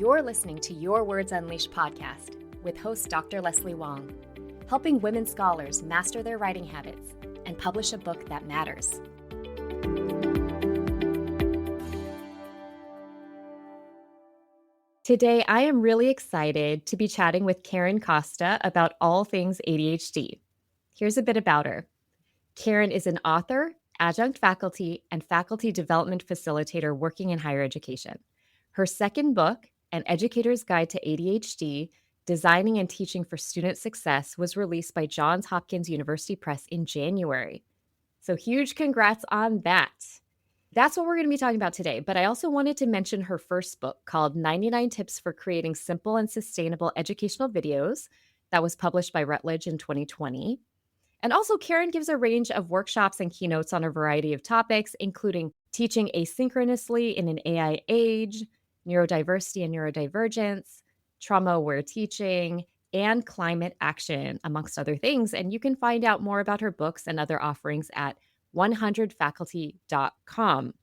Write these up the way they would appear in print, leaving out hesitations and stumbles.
You're listening to Your Words Unleashed podcast with host Dr. Leslie Wong, helping women scholars master their writing habits and publish a book that matters. Today, I am really excited to be chatting with Karen Costa about all things ADHD. Here's a bit about her. Karen is an author, adjunct faculty, and faculty development facilitator working in higher education. Her second book, An Educator's Guide to ADHD, Designing and Teaching for Student Success, was released by Johns Hopkins University Press in January. So huge congrats on that. That's what we're going to be talking about today, but I also wanted to mention her first book called 99 Tips for Creating Simple and Sustainable Educational Videos that was published by Routledge in 2020. And also, Karen gives a range of workshops and keynotes on a variety of topics, including teaching asynchronously in an AI age, neurodiversity and neurodivergence, trauma-aware teaching, and climate action, amongst other things. And you can find out more about her books and other offerings at 100faculty.com.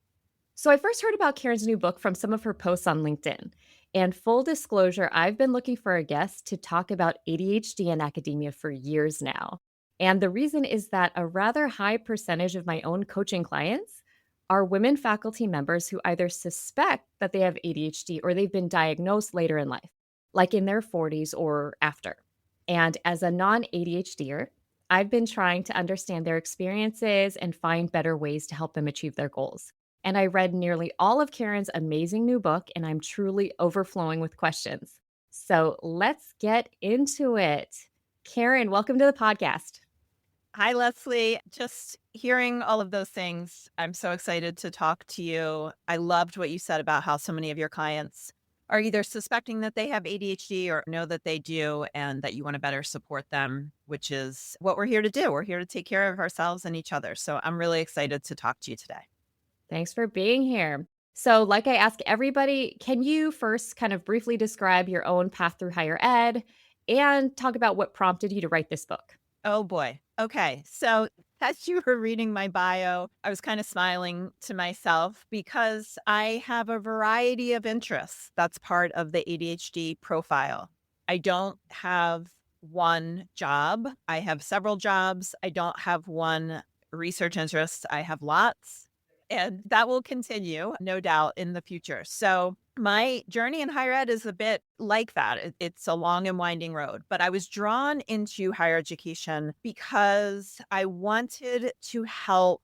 So I first heard about Karen's new book from some of her posts on LinkedIn. And full disclosure, I've been looking for a guest to talk about ADHD in academia for years now. And the reason is that a rather high percentage of my own coaching clients are women faculty members who either suspect that they have ADHD or they've been diagnosed later in life, like in their 40s or after. And as a non-ADHDer, I've been trying to understand their experiences and find better ways to help them achieve their goals. And I read nearly all of Karen's amazing new book, and I'm truly overflowing with questions. So let's get into it. Karen, welcome to the podcast. Hi, Leslie. Just hearing all of those things, I'm so excited to talk to you. I loved what you said about how so many of your clients are either suspecting that they have ADHD or know that they do, and that you want to better support them, which is what we're here to do. We're here to take care of ourselves and each other. So I'm really excited to talk to you today. Thanks for being here. So, like I ask everybody, can you first kind of briefly describe your own path through higher ed and talk about what prompted you to write this book? Oh boy. Okay. So as you were reading my bio, I was kind of smiling to myself because I have a variety of interests. That's part of the ADHD profile. I don't have one job. I have several jobs. I don't have one research interest. I have lots. And that will continue, no doubt, in the future. So my journey in higher ed is a bit like that. It's a long and winding road, but I was drawn into higher education because I wanted to help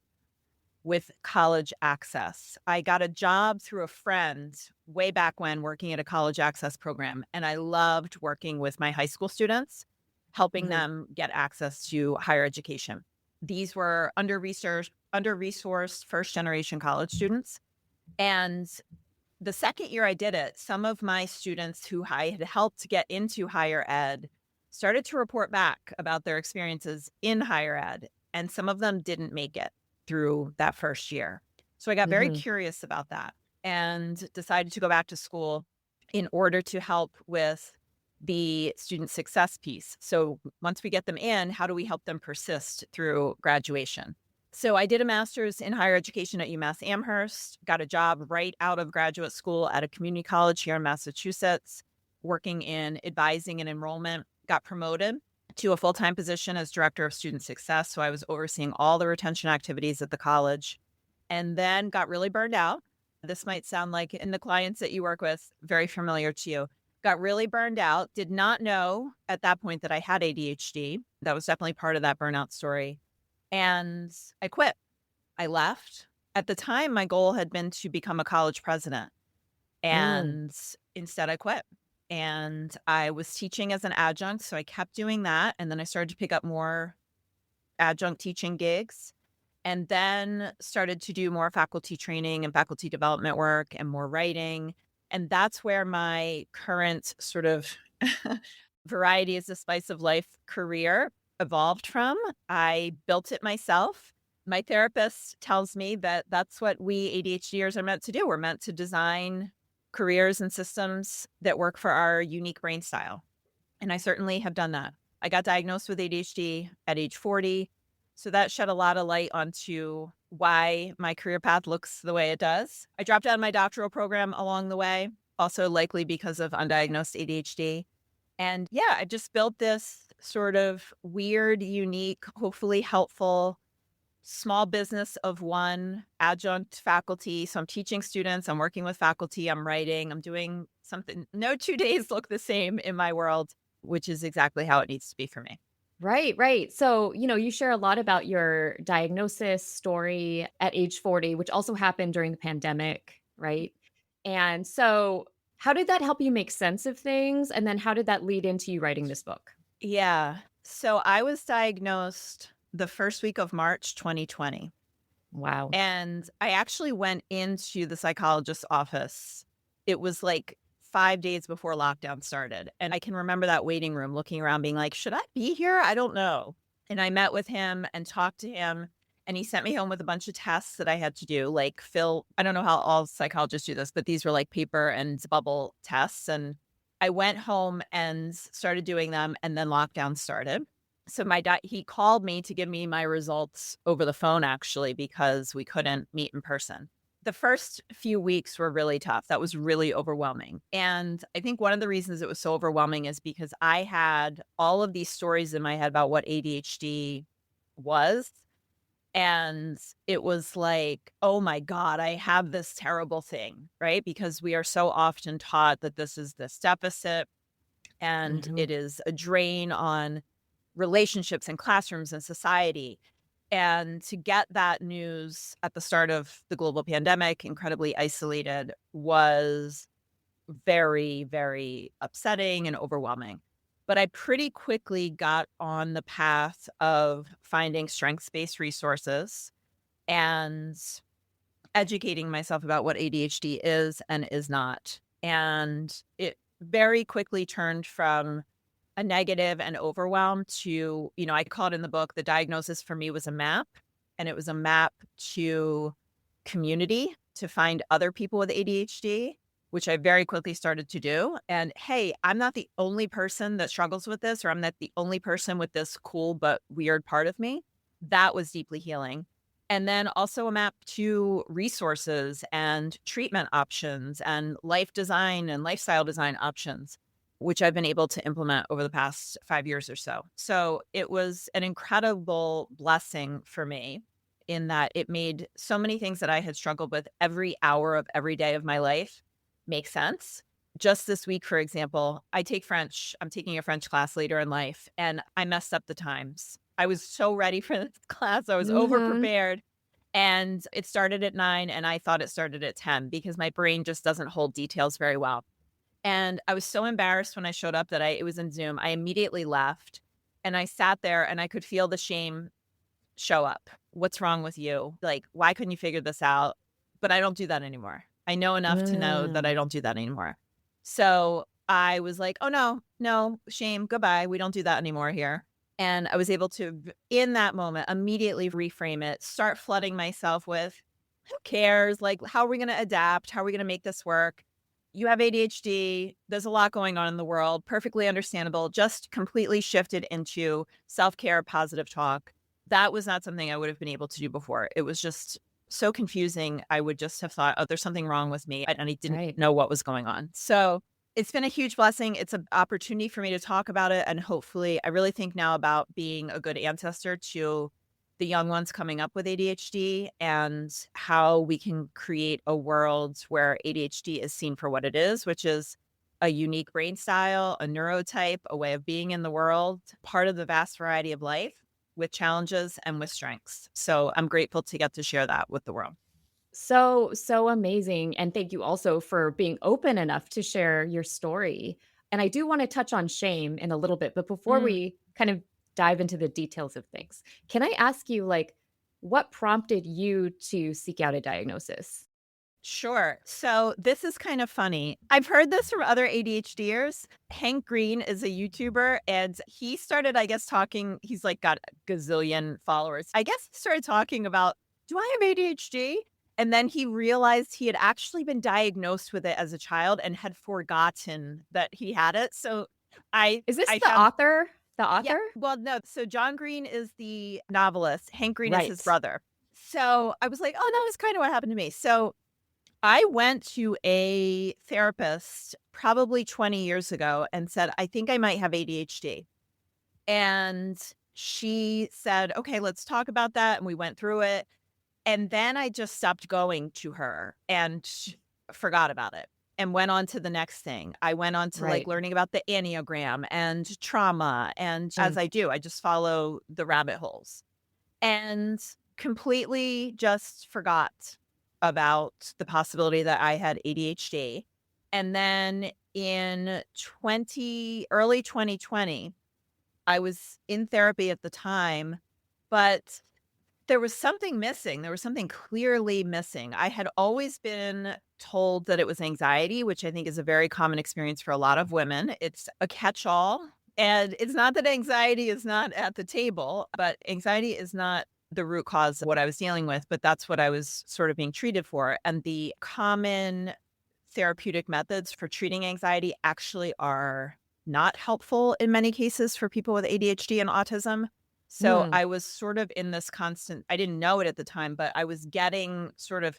with college access. I got a job through a friend way back when working at a college access program, and I loved working with my high school students, helping them get access to higher education. These were under-resourced first-generation college students. And the second year I did it, some of my students who I had helped get into higher ed started to report back about their experiences in higher ed, and some of them didn't make it through that first year. So I got very curious about that and decided to go back to school in order to help with the student success piece. So once we get them in, how do we help them persist through graduation? So I did a master's in higher education at UMass Amherst, got a job right out of graduate school at a community college here in Massachusetts, working in advising and enrollment, got promoted to a full-time position as director of student success. So I was overseeing all the retention activities at the college, and then got really burned out. This might sound like, in the clients that you work with, very familiar to you. Got really burned out, did not know at that point that I had ADHD. That was definitely part of that burnout story. And I quit. I left. At the time, my goal had been to become a college president. And instead I quit. And I was teaching as an adjunct, so I kept doing that. And then I started to pick up more adjunct teaching gigs, and then started to do more faculty training and faculty development work and more writing. And that's where my current sort of variety is the spice of life career evolved from. I built it myself. My therapist tells me that that's what we ADHDers are meant to do. We're meant to design careers and systems that work for our unique brain style. And I certainly have done that. I got diagnosed with ADHD at age 40. So that shed a lot of light onto why my career path looks the way it does. I dropped out of my doctoral program along the way. also likely because of undiagnosed ADHD. And yeah, I just built this sort of weird, unique, hopefully helpful small business of one adjunct faculty. So I'm teaching students, I'm working with faculty, I'm writing, I'm doing something. No 2 days look the same in my world, which is exactly how it needs to be for me. Right, right. So, you share a lot about your diagnosis story at age 40, which also happened during the pandemic, right? And so, how did that help you make sense of things? And then how did that lead into you writing this book? Yeah. So I was diagnosed the first week of March 2020. Wow. And I actually went into the psychologist's office. It was like 5 days before lockdown started, and I can remember that waiting room looking around being like, "Should I be here? I don't know." And I met with him and talked to him, and he sent me home with a bunch of tests that I had to do, like fill I don't know how all psychologists do this, but these were like paper and bubble tests, and I went home and started doing them, and then lockdown started. So he called me to give me my results over the phone actually because we couldn't meet in person. The first few weeks were really tough. That was really overwhelming. And I think one of the reasons it was so overwhelming is because I had all of these stories in my head about what ADHD was. And it was like, oh my God, I have this terrible thing, right? Because we are so often taught that this is this deficit and Mhm. it is a drain on relationships and classrooms and society. And to get that news at the start of the global pandemic, incredibly isolated, was very, very upsetting and overwhelming. But I pretty quickly got on the path of finding strengths based resources and educating myself about what ADHD is and is not. And it very quickly turned from a negative and overwhelm to, I call it in the book, the diagnosis for me was a map, and it was a map to community to find other people with ADHD, which I very quickly started to do. And hey, I'm not the only person that struggles with this, or I'm not the only person with this cool but weird part of me. That was deeply healing. And then also a map to resources and treatment options and life design and lifestyle design options, which I've been able to implement over the past 5 years or so. So it was an incredible blessing for me in that it made so many things that I had struggled with every hour of every day of my life make sense. Just this week, for example, I take French. I'm taking a French class later in life, and I messed up the times. I was so ready for this class. I was over Mhm. prepared. And it started at 9, and I thought it started at 10 because my brain just doesn't hold details very well. And I was so embarrassed when I showed up that it was in Zoom. I immediately left and I sat there and I could feel the shame show up. What's wrong with you? Like, why couldn't you figure this out? But I don't do that anymore. I know enough to know that I Mm. don't do that anymore. So I was like, oh no, no, shame, goodbye. We don't do that anymore here. And I was able to, in that moment, immediately reframe it, start flooding myself with, who cares? Like, how are we going to adapt? How are we going to make this work? You have ADHD. There's a lot going on in the world. Perfectly understandable. Just completely shifted into self care, positive talk. That was not something I would have been able to do before. It was just so confusing. I would just have thought, oh, there's something wrong with me. And I didn't Right. know what was going on. So it's been a huge blessing. It's an opportunity for me to talk about it. And hopefully, I really think now about being a good ancestor to the young ones coming up with ADHD and how we can create a world where ADHD is seen for what it is, which is a unique brain style, a neurotype, a way of being in the world, part of the vast variety of life with challenges and with strengths. So I'm grateful to get to share that with the world. So, so amazing. And thank you also for being open enough to share your story. And I do want to touch on shame in a little bit, but before Mm. we kind of dive into the details of things, can I ask you, like, what prompted you to seek out a diagnosis? Sure. So this is kind of funny. I've heard this from other ADHDers. Hank Green is a YouTuber and he started, I guess, talking. He's like got a gazillion followers. I guess he started talking about, do I have ADHD? And then he realized he had actually been diagnosed with it as a child and had forgotten that he had it. So I Is this I the found author? The yeah, author? well, no. So John Green is the novelist. Hank Green is his Right. brother. So I was like, oh, no, that's kind of what happened to me. So I went to a therapist probably 20 years ago and said, I think I might have ADHD. And she said, okay, let's talk about that. And we went through it. And then I just stopped going to her and forgot about it and went on to the next thing. I went on to like Right. learning about the Enneagram and trauma. And as Mm. I do, I just follow the rabbit holes and completely just forgot about the possibility that I had ADHD. And then in early 2020, I was in therapy at the time, but there was something missing. There was something clearly missing. I had always been told that it was anxiety, which I think is a very common experience for a lot of women. It's a catch all. And it's not that anxiety is not at the table, but anxiety is not the root cause of what I was dealing with, but that's what I was sort of being treated for. And the common therapeutic methods for treating anxiety actually are not helpful in many cases for people with ADHD and autism. So Mm. I was sort of in this constant, I didn't know it at the time, but I was getting sort of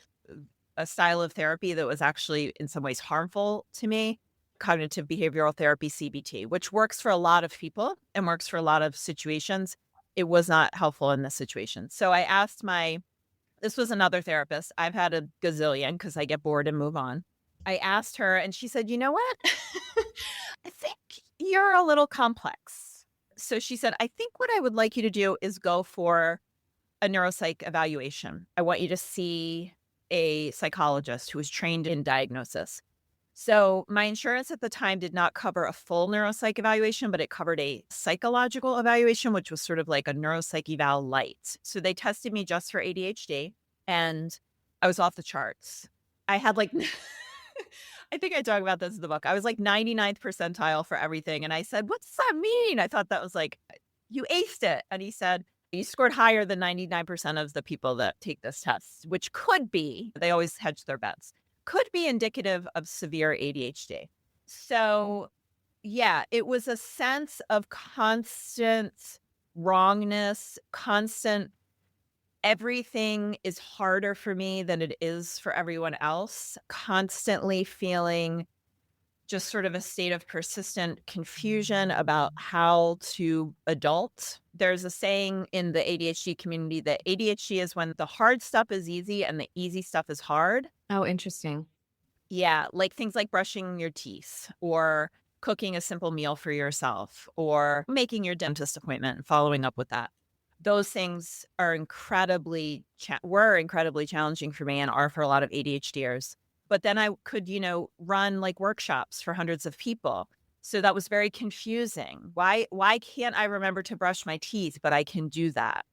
a style of therapy that was actually in some ways harmful to me. Cognitive behavioral therapy, CBT, which works for a lot of people and works for a lot of situations. It was not helpful in this situation. So I asked this was another therapist. I've had a gazillion because I get bored and move on. I asked her and she said, you know what? I think you're a little complex. So she said, I think what I would like you to do is go for a neuropsych evaluation. I want you to see a psychologist who is trained in diagnosis. So my insurance at the time did not cover a full neuropsych evaluation, but it covered a psychological evaluation, which was sort of like a neuropsych eval light. So they tested me just for ADHD and I was off the charts. I had like I think I talk about this in the book. I was like 99th percentile for everything. And I said, what does that mean? I thought that was like, you aced it. And he said, you scored higher than 99% of the people that take this test, which could be, they always hedge their bets, could be indicative of severe ADHD. So, yeah, it was a sense of constant wrongness, constant everything is harder for me than it is for everyone else, constantly feeling just sort of a state of persistent confusion about how to adult. There's a saying in the ADHD community that ADHD is when the hard stuff is easy and the easy stuff is hard. Oh, interesting. Yeah, like things like brushing your teeth or cooking a simple meal for yourself or making your dentist appointment and following up with that. Those things are were incredibly challenging for me and are for a lot of ADHDers. But then I could, run like workshops for hundreds of people. So that was very confusing. Why can't I remember to brush my teeth, but I can do that?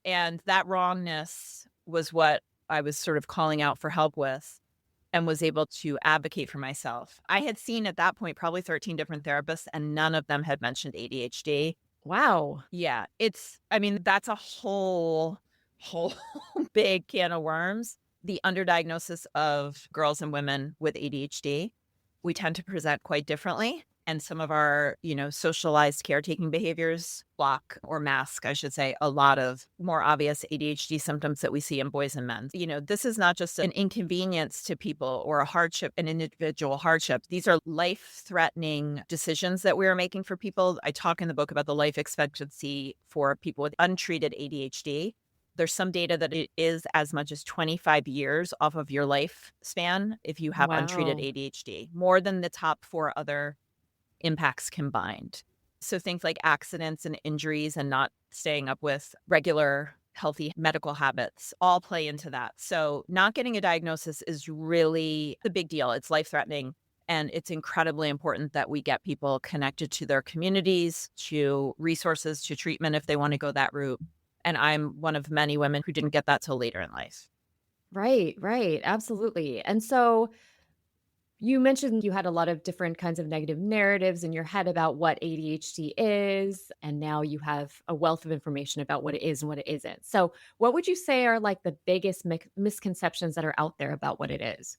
And that wrongness was what I was sort of calling out for help with and was able to advocate for myself. I had seen at that point probably 13 different therapists and none of them had mentioned ADHD. Wow. Yeah, I mean, that's a whole big can of worms. The underdiagnosis of girls and women with ADHD, we tend to present quite differently. And some of our, socialized caretaking behaviors block or mask, I should say, a lot of more obvious ADHD symptoms that we see in boys and men. This is not just an inconvenience to people or a hardship, an individual hardship. These are life-threatening decisions that we are making for people. I talk in the book about the life expectancy for people with untreated ADHD. There's some data that it is as much as 25 years off of your lifespan if you have untreated Wow. ADHD, more than the top four other impacts combined. So things like accidents and injuries and not staying up with regular healthy medical habits all play into that. So not getting a diagnosis is really the big deal. It's life-threatening. And it's incredibly important that we get people connected to their communities, to resources, to treatment if they want to go that route. And I'm one of many women who didn't get that till later in life. Right, right. Absolutely. And so you mentioned you had a lot of different kinds of negative narratives in your head about what ADHD is, and now you have a wealth of information about what it is and what it isn't. So, what would you say are like the biggest misconceptions that are out there about what it is?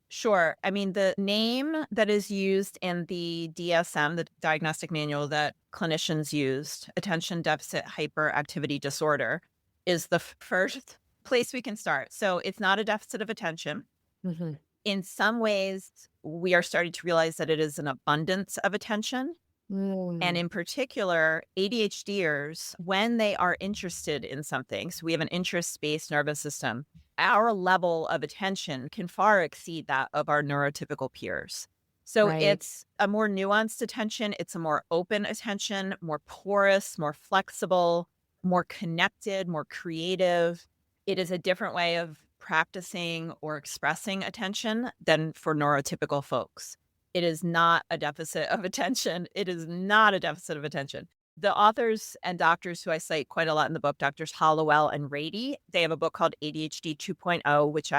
Sure. I mean, the name that is used in the DSM, the diagnostic manual that clinicians used, attention deficit hyperactivity disorder, is the first place we can start. So it's not a deficit of attention. Mhm. In some ways, we are starting to realize that it is an abundance of attention. And Mm. in particular, ADHDers, when they are interested in something, so we have an interest based nervous system, our level of attention can far exceed that of our neurotypical peers. So Right. it's a more nuanced attention, it's a more open attention, more porous, more flexible, more connected, more creative. It is a different way of practicing or expressing attention than for neurotypical folks. It is not a deficit of attention. It is not a deficit of attention. The authors and doctors who I cite quite a lot in the book, Doctors Hollowell and Rady, they have a book called ADHD 2.0, which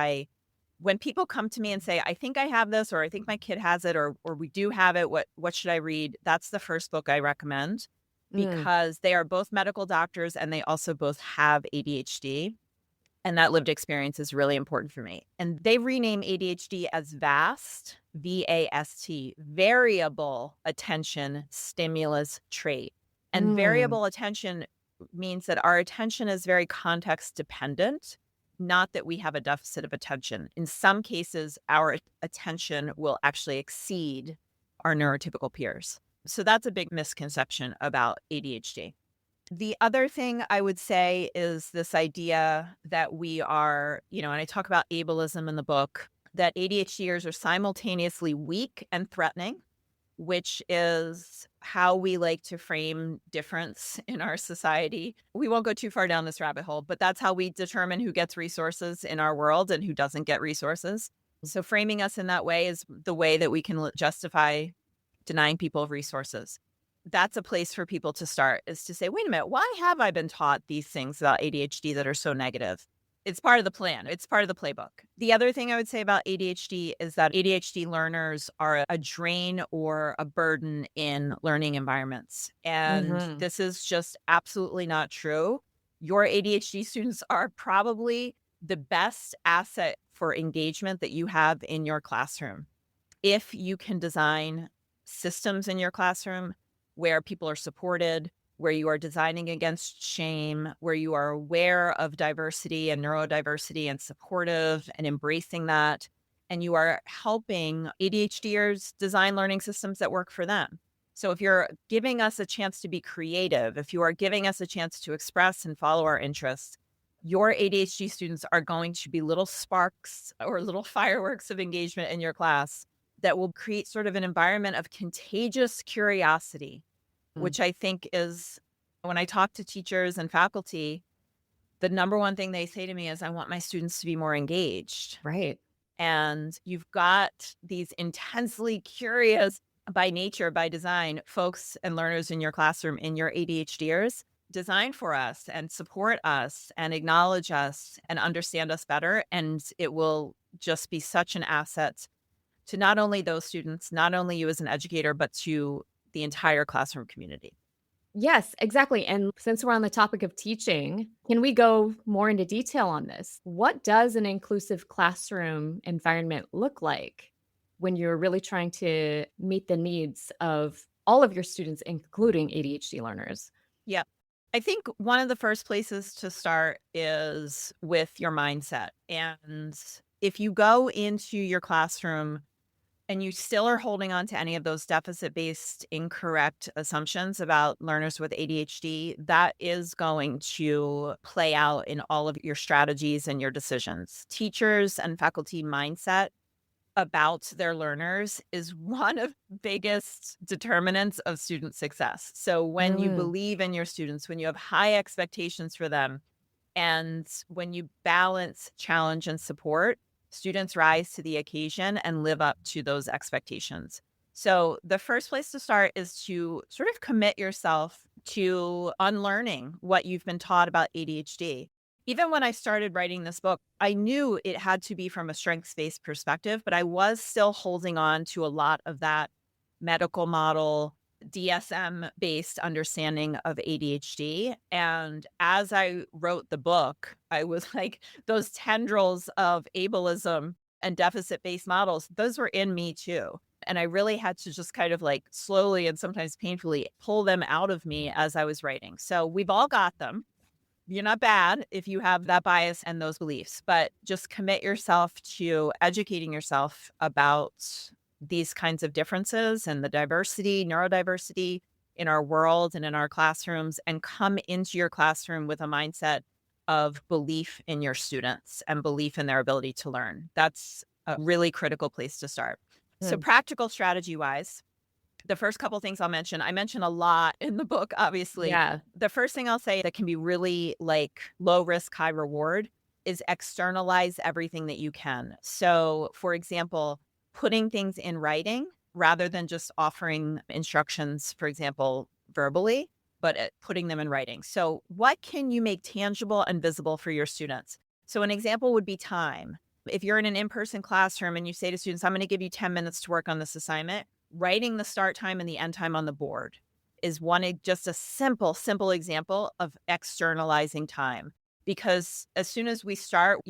when people come to me and say, I think I have this, or I think my kid has it, or we do have it, what should I read? That's the first book I recommend Mm. because they are both medical doctors and they also both have ADHD. And that lived experience is really important for me. And they rename ADHD as VAST, VAST, variable attention stimulus trait. And Mm. variable attention means that our attention is very context dependent, not that we have a deficit of attention. In some cases, our attention will actually exceed our neurotypical peers. So that's a big misconception about ADHD. The other thing I would say is this idea that we are, and I talk about ableism in the book, that ADHDers are simultaneously weak and threatening, which is how we like to frame difference in our society. We won't go too far down this rabbit hole, but that's how we determine who gets resources in our world and who doesn't get resources. So framing us in that way is the way that we can justify denying people of resources. That's a place for people to start, is to say, wait a minute, why have I been taught these things about ADHD that are so negative? It's part of the plan. It's part of the playbook. The other thing I would say about ADHD is that ADHD learners are a drain or a burden in learning environments. And Mhm. this is just absolutely not true. Your ADHD students are probably the best asset for engagement that you have in your classroom. If you can design systems in your classroom where people are supported, where you are designing against shame, where you are aware of diversity and neurodiversity and supportive and embracing that, and you are helping ADHDers design learning systems that work for them. So if you're giving us a chance to be creative, if you are giving us a chance to express and follow our interests, your ADHD students are going to be little sparks or little fireworks of engagement in your class that will create sort of an environment of contagious curiosity, Mm. which I think is, when I talk to teachers and faculty, the number one thing they say to me is, I want my students to be more engaged. Right. And you've got these intensely curious, by nature, by design, folks and learners in your classroom, in your ADHDers, design for us and support us and acknowledge us and understand us better. And it will just be such an asset to not only those students, not only you as an educator, but to the entire classroom community. Yes, exactly. And since we're on the topic of teaching, can we go more into detail on this? What does an inclusive classroom environment look like when you're really trying to meet the needs of all of your students, including ADHD learners? Yep. I think one of the first places to start is with your mindset. And if you go into your classroom and you still are holding on to any of those deficit based incorrect assumptions about learners with ADHD, that is going to play out in all of your strategies and your decisions. Teachers and faculty mindset about their learners is one of the biggest determinants of student success. So when you Mm. believe in your students, when you have high expectations for them, and when you balance challenge and support, students rise to the occasion and live up to those expectations. So, the first place to start is to sort of commit yourself to unlearning what you've been taught about ADHD. Even when I started writing this book, I knew it had to be from a strengths based perspective, but I was still holding on to a lot of that medical model, DSM based understanding of ADHD. And as I wrote the book, I was like, those tendrils of ableism and deficit based models, those were in me too. And I really had to just kind of like slowly and sometimes painfully pull them out of me as I was writing. So we've all got them. You're not bad if you have that bias and those beliefs, but just commit yourself to educating yourself about these kinds of differences and the diversity, neurodiversity in our world and in our classrooms, and come into your classroom with a mindset of belief in your students and belief in their ability to learn. That's a really critical place to start. So, Mm, practical strategy wise, the first couple things I'll mention, I mention a lot in the book, obviously. yeah. The first thing I'll say that can be really like low risk, high reward is externalize everything that you can. So, for example, putting things in writing rather than just offering instructions, for example, verbally, but putting them in writing. So, what can you make tangible and visible for your students? So, an example would be time. If you're in an in person classroom and you say to students, I'm going to give you 10 minutes to work on this assignment, writing the start time and the end time on the board is just a simple example of externalizing time. Because as soon as we start,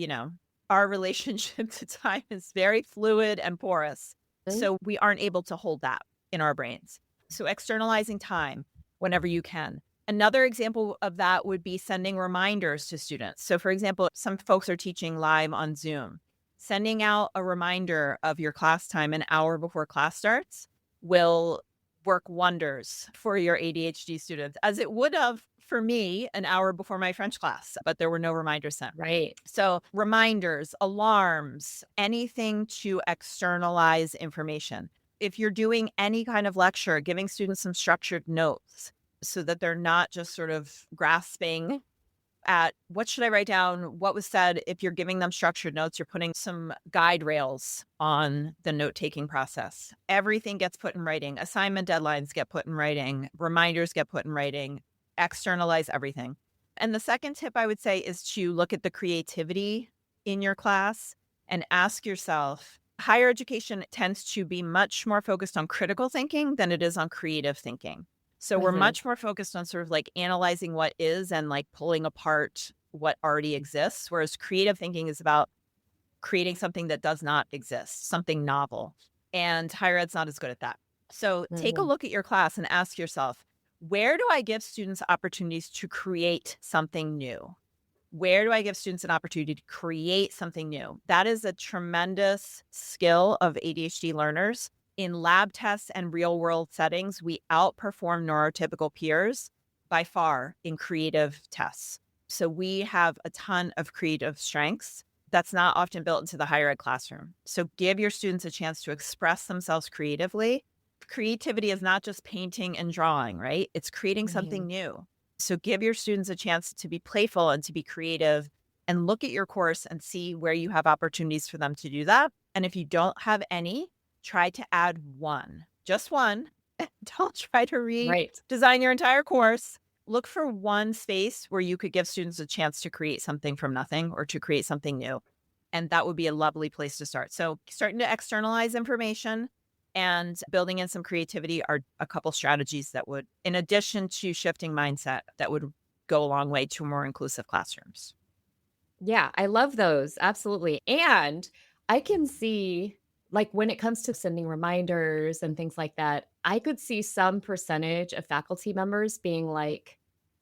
our relationship to time is very fluid and porous. Mm, So we aren't able to hold that in our brains. So externalizing time whenever you can. Another example of that would be sending reminders to students. So, for example, some folks are teaching live on Zoom. Sending out a reminder of your class time an hour before class starts will work wonders for your ADHD students, as it would have for me an hour before my French class, but there were no reminders sent. right. So, reminders, alarms, anything to externalize information. If you're doing any kind of lecture, giving students some structured notes so that they're not just sort of grasping at what should I write down? What was said? If you're giving them structured notes, you're putting some guide rails on the note taking process. Everything gets put in writing. Assignment deadlines get put in writing. Reminders get put in writing. Externalize everything. And the second tip I would say is to look at the creativity in your class and ask yourself, higher education tends to be much more focused on critical thinking than it is on creative thinking. So we're Hmm. much more focused on sort of like analyzing what is and like pulling apart what already exists, whereas creative thinking is about creating something that does not exist, something novel. And higher ed's not as good at that. So take a Hmm. look at your class and ask yourself, where do I give students opportunities to create something new? Where do I give students an opportunity to create something new? That is a tremendous skill of ADHD learners. In lab tests and real world settings, we outperform neurotypical peers by far in creative tests. So we have a ton of creative strengths that's not often built into the higher ed classroom. So give your students a chance to express themselves creatively. Creativity is not just painting and drawing, right? It's creating something Hmm. new. So give your students a chance to be playful and to be creative and look at your course and see where you have opportunities for them to do that. And if you don't have any, try to add one, just one. Don't try to Right. redesign your entire course. Look for one space where you could give students a chance to create something from nothing or to create something new. And that would be a lovely place to start. So, starting to externalize information and building in some creativity are a couple strategies that would, in addition to shifting mindset, that would go a long way to more inclusive classrooms. Yeah, I love those. Absolutely. And I can see, like, when it comes to sending reminders and things like that, I could see some percentage of faculty members being like,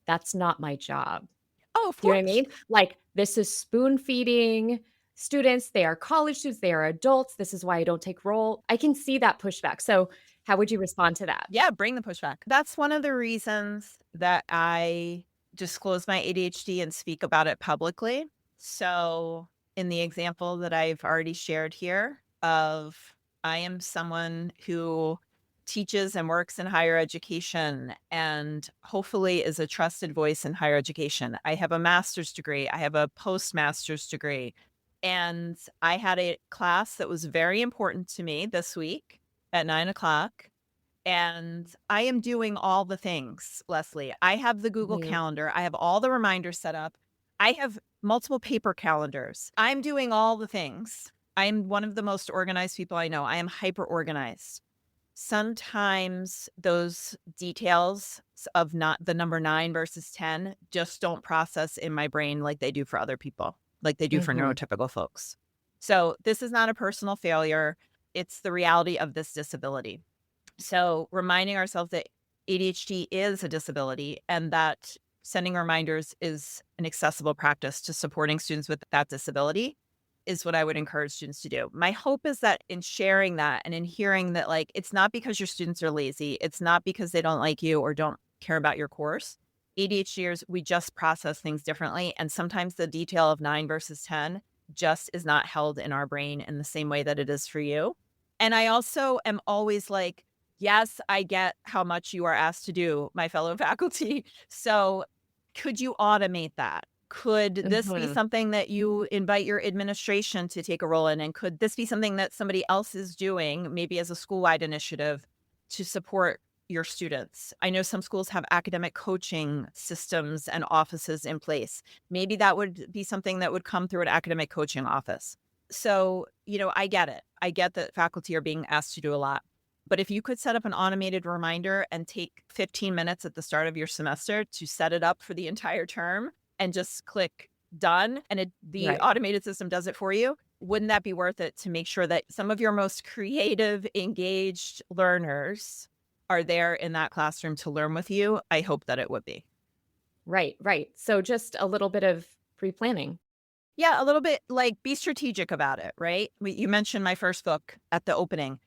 that's not my job. Oh, of Do you know what I course. mean? Like, this is spoon feeding students. They are college students. They are adults. This is why I don't take role. I can see that pushback. So, how would you respond to that? Yeah, bring the pushback. That's one of the reasons that I disclose my ADHD and speak about it publicly. So, in the example that I've already shared here of I am someone who teaches and works in higher education and hopefully is a trusted voice in higher education. I have a master's degree, I have a postmaster's degree, and I had a class that was very important to me this week at 9 o'clock, and I am doing all the things, Leslie. I have the Google Mhm. Calendar. I have all the reminders set up. I have multiple paper calendars. I'm doing all the things. I'm one of the most organized people I know. I am hyper organized. Sometimes those details of not the number 9 versus 10 just don't process in my brain like they do for other people, like they do for Mhm. neurotypical folks. So this is not a personal failure. It's the reality of this disability. So reminding ourselves that ADHD is a disability and that sending reminders is an accessible practice to supporting students with that disability is what I would encourage students to do. My hope is that in sharing that and in hearing that, like, it's not because your students are lazy, it's not because they don't like you or don't care about your course. ADHDers, we just process things differently. And sometimes the detail of 9 versus 10 just is not held in our brain in the same way that it is for you. And I also am always like, yes, I get how much you are asked to do, my fellow faculty. So could you automate that? Could this be Mhm. something that you invite your administration to take a role in? And could this be something that somebody else is doing, maybe as a school-wide initiative to support your students? I know some schools have academic coaching systems and offices in place. Maybe that would be something that would come through an academic coaching office. So, I get it. I get that faculty are being asked to do a lot. But if you could set up an automated reminder and take 15 minutes at the start of your semester to set it up for the entire term and just click done and the Right. automated system does it for you, wouldn't that be worth it to make sure that some of your most creative, engaged learners are there in that classroom to learn with you? I hope that it would be. Right, right. So just a little bit of pre-planning. Yeah, a little bit like be strategic about it, right? You mentioned my first book at the opening.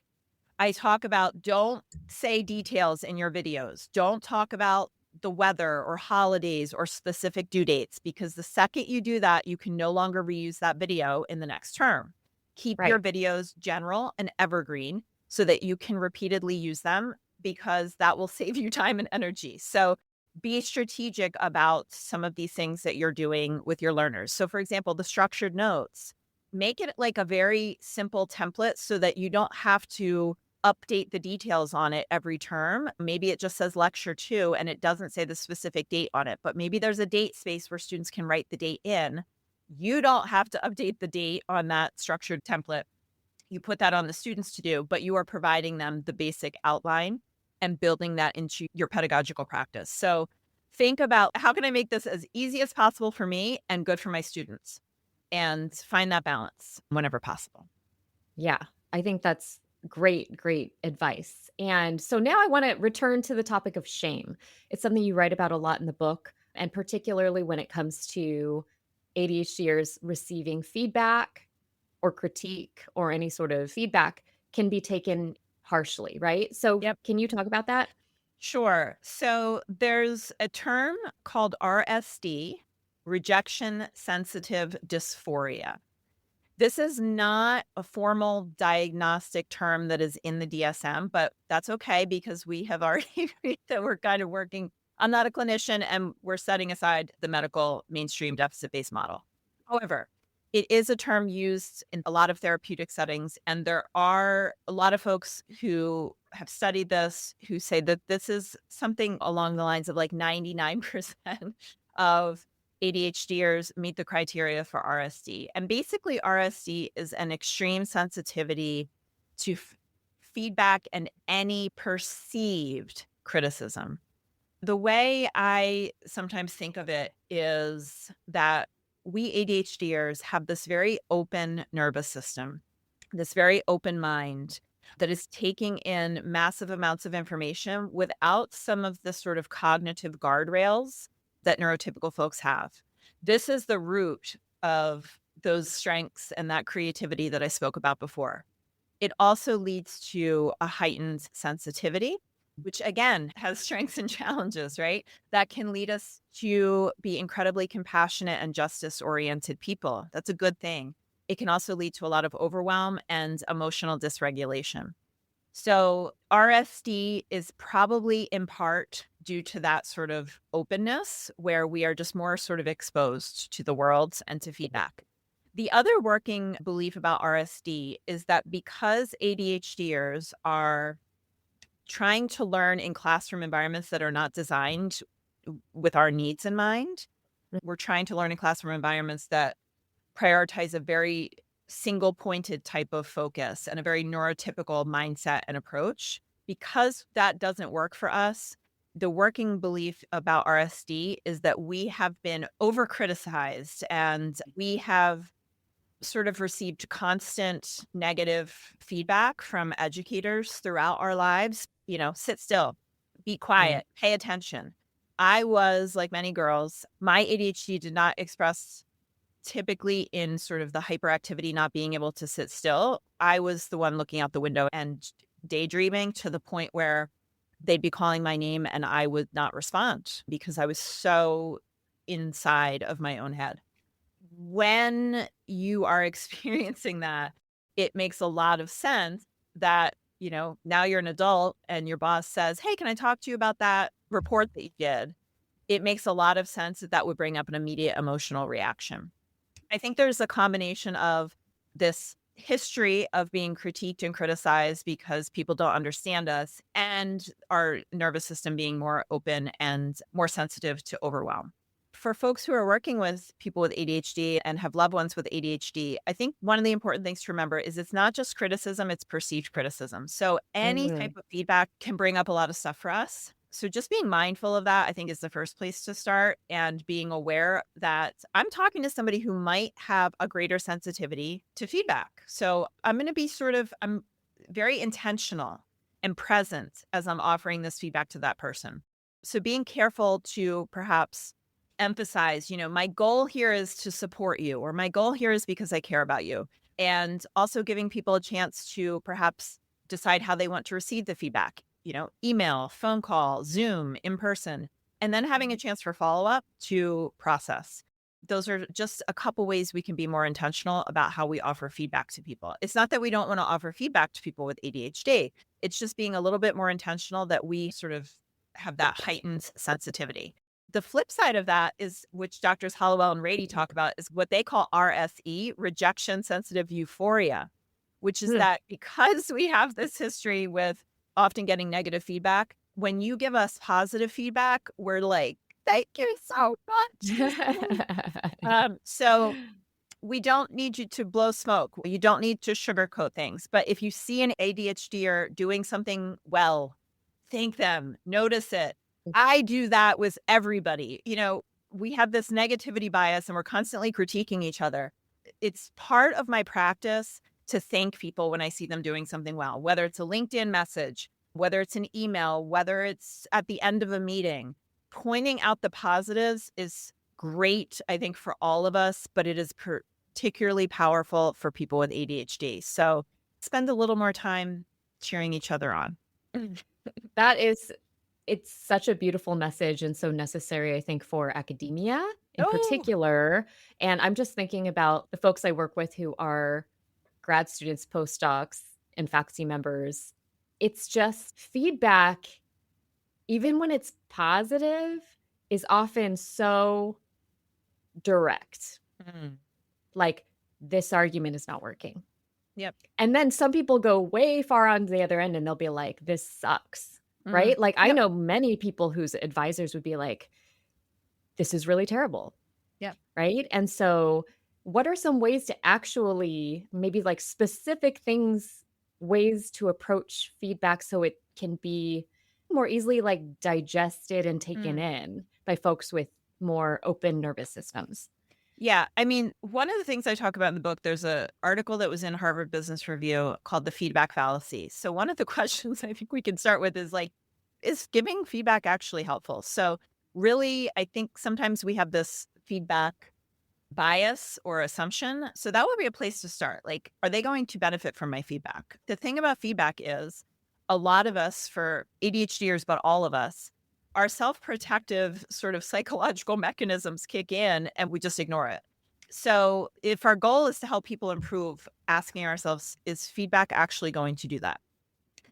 I talk about don't say details in your videos. Don't talk about the weather or holidays or specific due dates because the second you do that, you can no longer reuse that video in the next term. Keep your Right. videos general and evergreen so that you can repeatedly use them because that will save you time and energy. So be strategic about some of these things that you're doing with your learners. So, for example, the structured notes, make it like a very simple template so that you don't have to update the details on it every term. Maybe it just says lecture 2 and it doesn't say the specific date on it, but maybe there's a date space where students can write the date in. You don't have to update the date on that structured template. You put that on the students to do, but you are providing them the basic outline and building that into your pedagogical practice. So think about how can I make this as easy as possible for me and good for my students and find that balance whenever possible. Yeah. I think that's great, great advice. And so now I want to return to the topic of shame. It's something you write about a lot in the book, and particularly when it comes to ADHDers receiving feedback or critique or any sort of feedback can be taken harshly, right? So Yep. can you talk about that? Sure. So there's a term called RSD, rejection sensitive dysphoria. This is not a formal diagnostic term that is in the DSM, but that's okay because we have already agreed that we're kind of working. I'm not a clinician and we're setting aside the medical mainstream deficit based model. However, it is a term used in a lot of therapeutic settings. And there are a lot of folks who have studied this who say that this is something along the lines of like 99% of ADHDers meet the criteria for RSD. And basically, RSD is an extreme sensitivity to feedback and any perceived criticism. The way I sometimes think of it is that we ADHDers have this very open nervous system, this very open mind that is taking in massive amounts of information without some of the sort of cognitive guardrails that neurotypical folks have. This is the root of those strengths and that creativity that I spoke about before. It also leads to a heightened sensitivity, which again has strengths and challenges, right? That can lead us to be incredibly compassionate and justice oriented people. That's a good thing. It can also lead to a lot of overwhelm and emotional dysregulation. So, RSD is probably in part due to that sort of openness where we are just more sort of exposed to the world and to feedback. The other working belief about RSD is that because ADHDers are trying to learn in classroom environments that are not designed with our needs in mind, we're trying to learn in classroom environments that prioritize a very single pointed type of focus and a very neurotypical mindset and approach. Because that doesn't work for us, the working belief about RSD is that we have been over criticized and we have sort of received constant negative feedback from educators throughout our lives. Sit still, be Mm. quiet, pay attention. I was like many girls, my ADHD did not express typically in sort of the hyperactivity, not being able to sit still. I was the one looking out the window and daydreaming to the point where they'd be calling my name and I would not respond because I was so inside of my own head. When you are experiencing that, it makes a lot of sense that, now you're an adult and your boss says, "Hey, can I talk to you about that report that you did?" It makes a lot of sense that that would bring up an immediate emotional reaction. I think there's a combination of this history of being critiqued and criticized because people don't understand us and our nervous system being more open and more sensitive to overwhelm. For folks who are working with people with ADHD and have loved ones with ADHD, I think one of the important things to remember is it's not just criticism, it's perceived criticism. So any type Mm. of feedback can bring up a lot of stuff for us. So just being mindful of that, I think, is the first place to start, and being aware that I'm talking to somebody who might have a greater sensitivity to feedback. So I'm very intentional and present as I'm offering this feedback to that person. So being careful to perhaps emphasize, my goal here is to support you, or my goal here is because I care about you. And also giving people a chance to perhaps decide how they want to receive the feedback, email, phone call, Zoom, in person, and then having a chance for follow up to process. Those are just a couple ways we can be more intentional about how we offer feedback to people. It's not that we don't want to offer feedback to people with ADHD. It's just being a little bit more intentional that we sort of have that heightened sensitivity. The flip side of that is, which doctors Hollowell and Rady talk about, is what they call RSE, rejection sensitive euphoria, which is Hmm. that because we have this history with often getting negative feedback, when you give us positive feedback, we're like, "Thank you so much." So we don't need you to blow smoke. You don't need to sugarcoat things. But if you see an ADHDer doing something well, thank them, notice it. I do that with everybody. We have this negativity bias and we're constantly critiquing each other. It's part of my practice to thank people when I see them doing something well, whether it's a LinkedIn message, whether it's an email, whether it's at the end of a meeting. Pointing out the positives is great, I think, for all of us, but it is particularly powerful for people with ADHD. So spend a little more time cheering each other on. That is it's such a beautiful message and so necessary, I think, for academia in Oh, particular. And I'm just thinking about the folks I work with who are grad students, postdocs, and faculty members. It's just feedback, even when it's positive, is often so direct. mm, Like, this argument is not working. yep. And then some people go way far on the other end and they'll be like, this sucks. Mm, Right? Like, I yep. know many people whose advisors would be like, this is really terrible. Yep. Right? And so, what are some ways to actually maybe like specific things, ways to approach feedback so it can be more easily like digested and taken Mm. in by folks with more open nervous systems? Yeah, I mean, one of the things I talk about in the book, there's a article that was in Harvard Business Review called the feedback fallacy. So one of the questions I think we can start with is like, is giving feedback actually helpful? So really, I think sometimes we have this feedback bias or assumption. So that would be a place to start. Like, are they going to benefit from my feedback? The thing about feedback is a lot of us, for ADHDers, but all of us, our self protective sort of psychological mechanisms kick in and we just ignore it. So, if our goal is to help people improve, asking ourselves, is feedback actually going to do that?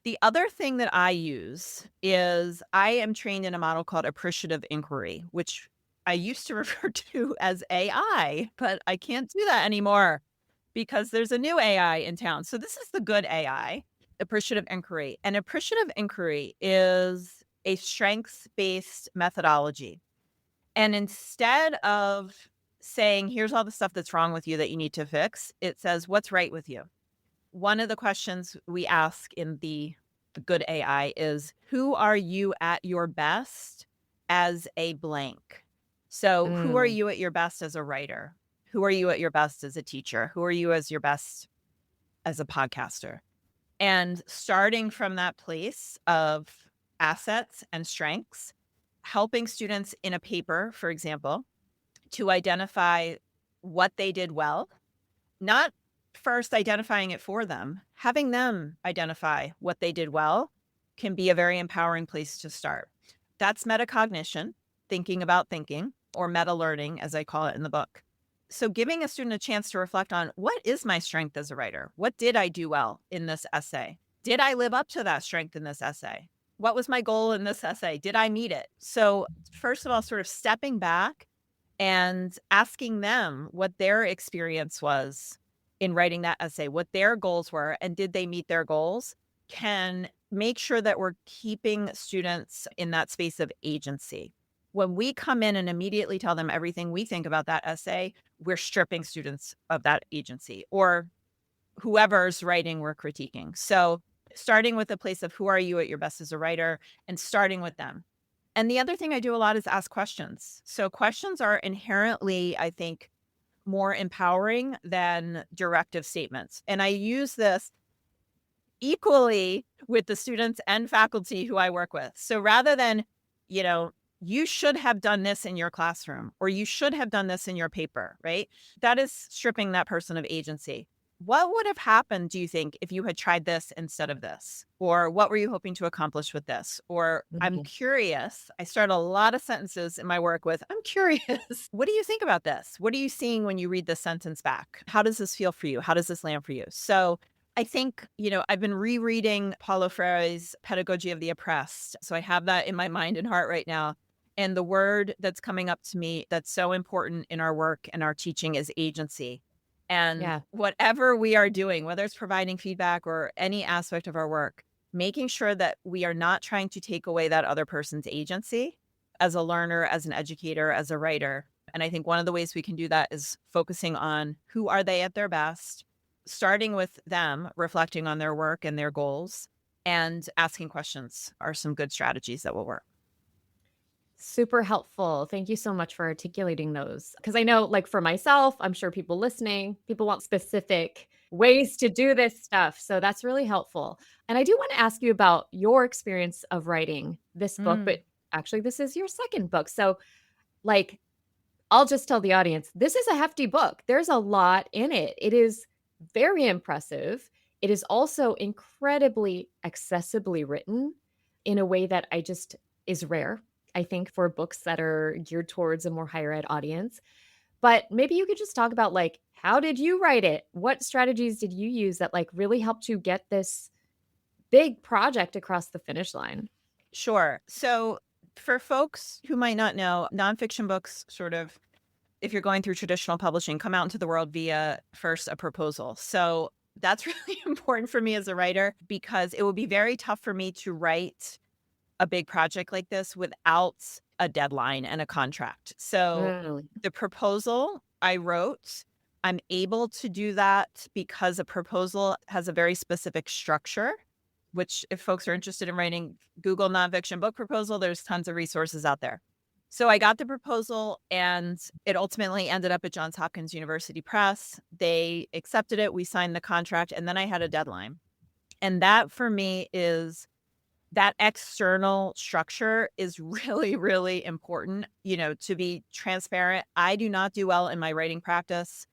The other thing that I use is I am trained in a model called appreciative inquiry, which I used to refer to as AI, but I can't do that anymore because there's a new AI in town. So this is the good AI, appreciative inquiry. And appreciative inquiry is a strengths-based methodology. And instead of saying, here's all the stuff that's wrong with you that you need to fix, it says, what's right with you? One of the questions we ask in the good AI is, who are you at your best as a blank? So, who are Mm. you at your best as a writer? Who are you at your best as a teacher? Who are you as your best as a podcaster? And starting from that place of assets and strengths, helping students in a paper, for example, to identify what they did well, not first identifying it for them, having them identify what they did well can be a very empowering place to start. That's metacognition, thinking about thinking, or meta learning, as I call it in the book. So, giving a student a chance to reflect on what is my strength as a writer? What did I do well in this essay? Did I live up to that strength in this essay? What was my goal in this essay? Did I meet it? So, first of all, sort of stepping back and asking them what their experience was in writing that essay, what their goals were, and did they meet their goals, can make sure that we're keeping students in that space of agency. When we come in and immediately tell them everything we think about that essay, we're stripping students of that agency or whoever's writing we're critiquing. So, starting with a place of who are you at your best as a writer and starting with them. And the other thing I do a lot is ask questions. So, questions are inherently, I think, more empowering than directive statements. And I use this equally with the students and faculty who I work with. So rather than, you know, you should have done this in your classroom or you should have done this in your paper, right? That is stripping that person of agency. What would have happened, do you think, if you had tried this instead of this? Or what were you hoping to accomplish with this? Or I'm Mhm. curious. I start a lot of sentences in my work with, I'm curious. What do you think about this? What are you seeing when you read this sentence back? How does this feel for you? How does this land for you? So I think, I've been rereading Paulo Freire's Pedagogy of the Oppressed. So I have that in my mind and heart right now. And the word that's coming up to me that's so important in our work and our teaching is agency. And Yeah. whatever we are doing, whether it's providing feedback or any aspect of our work, making sure that we are not trying to take away that other person's agency as a learner, as an educator, as a writer. And I think one of the ways we can do that is focusing on who are they at their best, starting with them, reflecting on their work and their goals, and asking questions are some good strategies that will work. Super helpful. Thank you so much for articulating those. Because I know, like, for myself, I'm sure people listening, people want specific ways to do this stuff. So that's really helpful. And I do want to ask you about your experience of writing this book, but Mm. actually, this is your second book. So, like, I'll just tell the audience this is a hefty book. There's a lot in it. It is very impressive. It is also incredibly accessibly written in a way that I just is rare, I think, for books that are geared towards a more higher ed audience. But maybe you could just talk about like how did you write it? What strategies did you use that like really helped you get this big project across the finish line? Sure. So, for folks who might not know, nonfiction books sort of, if you're going through traditional publishing, come out into the world via first a proposal. So, that's really important for me as a writer because it would be very tough for me to write a big project like this without a deadline and a contract. So Really? the proposal I wrote, I'm able to do that because a proposal has a very specific structure, which if folks are interested in writing, Google nonfiction book proposal, there's tons of resources out there. So I got the proposal and it ultimately ended up at Johns Hopkins University Press. They accepted it, we signed the contract, and then I had a deadline. And that for me is that external structure is really, really important, to be transparent. I do not do well in my writing practice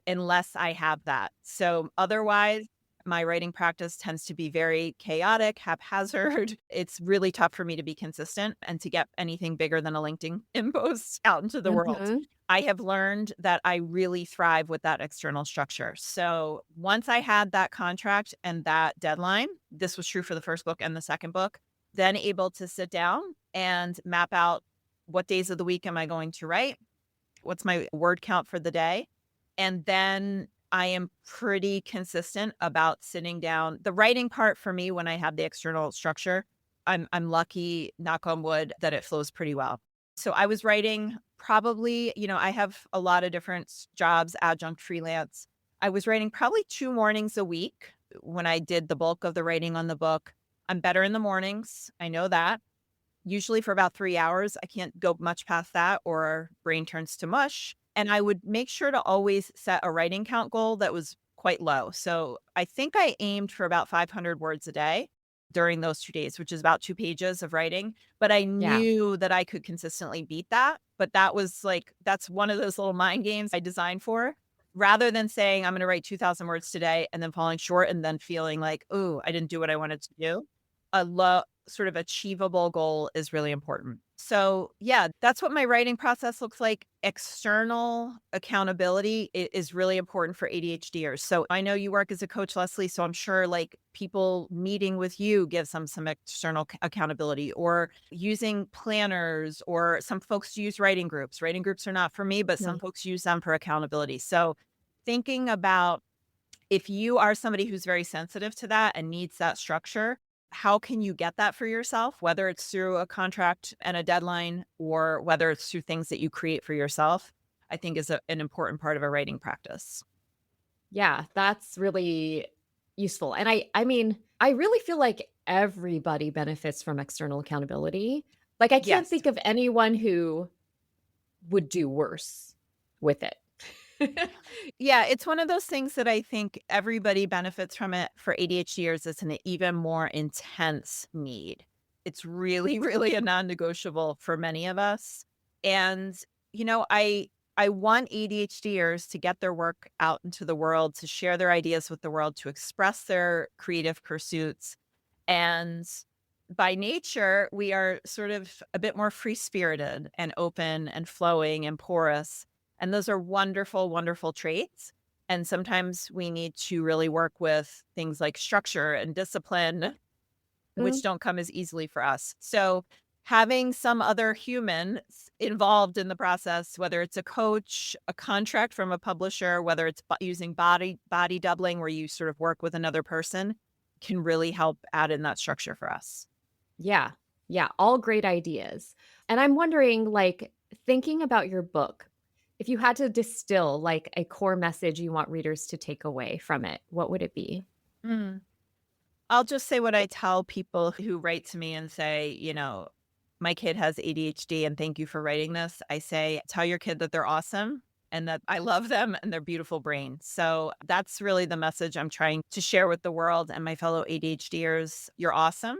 unless I have that. So otherwise, my writing practice tends to be very chaotic, haphazard. It's really tough for me to be consistent and to get anything bigger than a LinkedIn post out into the world. Mhm. I have learned that I really thrive with that external structure. So once I had that contract and that deadline, this was true for the first book and the second book, then able to sit down and map out what days of the week am I going to write? What's my word count for the day? And then I am pretty consistent about sitting down. The writing part for me, when I have the external structure, I'm lucky, knock on wood, that it flows pretty well. So I was writing probably, I have a lot of different jobs, adjunct freelance. I was writing probably 2 mornings a week when I did the bulk of the writing on the book. I'm better in the mornings. I know that. Usually for about 3 hours. I can't go much past that or brain turns to mush. And I would make sure to always set a writing count goal that was quite low. So I think I aimed for about 500 words a day. during those 2 days, which is about 2 pages of writing, but I Yeah. knew that I could consistently beat that, but that was, like that's one of those little mind games I designed for, rather than saying, "I'm gonna write 2,000 words today," and then falling short and then feeling like, "Ooh, I didn't do what I wanted to do." A low sort of achievable goal is really important. So, yeah, that's what my writing process looks like. External accountability is really important for ADHDers. So, I know you work as a coach, Leslie, so I'm sure like people meeting with you gives them some external accountability, or using planners, or some folks use writing groups. Writing groups are not for me, but some No. folks use them for accountability. So, thinking about if you are somebody who's very sensitive to that and needs that structure, how can you get that for yourself? Whether it's through a contract and a deadline, or whether it's through things that you create for yourself, I think is an important part of a writing practice. Yeah, that's really useful. And I mean, I really feel like everybody benefits from external accountability. Like I can't Yes. think of anyone who would do worse with it. Yeah, it's one of those things that I think everybody benefits from it. For ADHDers, it's an even more intense need. It's really, really a non-negotiable for many of us. And, I want ADHDers to get their work out into the world, to share their ideas with the world, to express their creative pursuits. And by nature, we are sort of a bit more free-spirited and open and flowing and porous, and those are wonderful, wonderful traits. And sometimes we need to really work with things like structure and discipline, Mm, which don't come as easily for us. So, having some other human involved in the process, whether it's a coach, a contract from a publisher, whether it's using body doubling, where you sort of work with another person, can really help add in that structure for us. yeah. Yeah, all great ideas. And I'm wondering, like, thinking about your book, if you had to distill like a core message you want readers to take away from it, what would it be? Mm. I'll just say what I tell people who write to me and say, "My kid has ADHD and thank you for writing this." I say, "Tell your kid that they're awesome and that I love them and their beautiful brain." So that's really the message I'm trying to share with the world and my fellow ADHDers. You're awesome,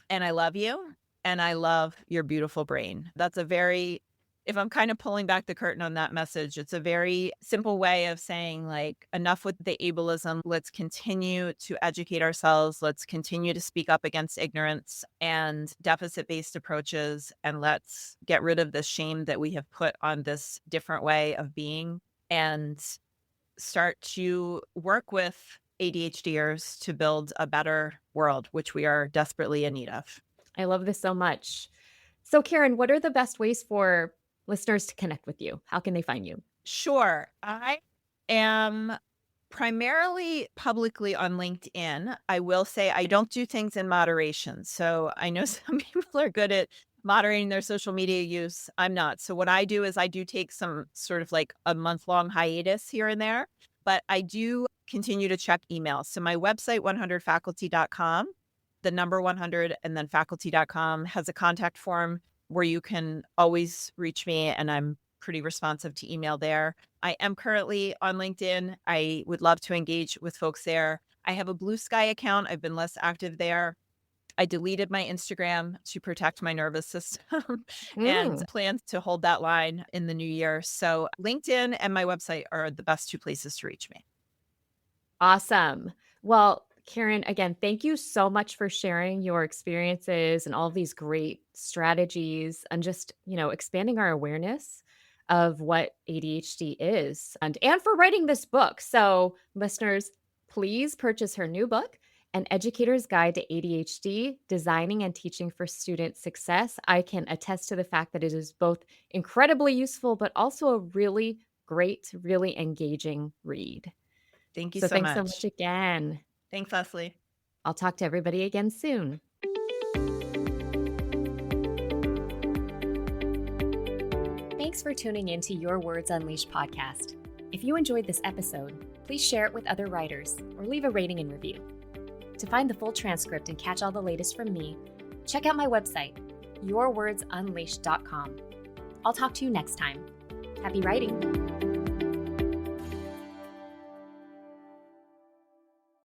and I love you, and I love your beautiful brain. That's a very if I'm kind of pulling back the curtain on that message, it's a very simple way of saying, like, enough with the ableism. Let's continue to educate ourselves. Let's continue to speak up against ignorance and deficit-based approaches, and let's get rid of the shame that we have put on this different way of being, and start to work with ADHDers to build a better world, which we are desperately in need of. I love this so much. So, Karen, what are the best ways for listeners to connect with you? How can they find you? Sure. I am primarily publicly on LinkedIn. I will say I don't do things in moderation. So I know some people are good at moderating their social media use. I'm not. So what I do is I do take some sort of like a month-long hiatus here and there, but I do continue to check emails. So my website, 100faculty.com, the number 100 and then faculty.com, has a contact form where you can always reach me, and I'm pretty responsive to email there. I am currently on LinkedIn. I would love to engage with folks there. I have a Blue Sky account. I've been less active there. I deleted my Instagram to protect my nervous system and Mm, plan to hold that line in the new year. So, LinkedIn and my website are the best two places to reach me. awesome. Well, Karen, again, thank you so much for sharing your experiences and all of these great strategies and just, expanding our awareness of what ADHD is and for writing this book. So, listeners, please purchase her new book, An Educator's Guide to ADHD, Designing and Teaching for Student Success. I can attest to the fact that it is both incredibly useful, but also a really great, really engaging read. Thank you So so thanks so much much. again. Thanks, Leslie. I'll talk to everybody again soon. Thanks for tuning in to Your Words Unleashed podcast. If you enjoyed this episode, please share it with other writers or leave a rating and review. To find the full transcript and catch all the latest from me, check out my website, yourwordsunleashed.com. I'll talk to you next time. Happy writing!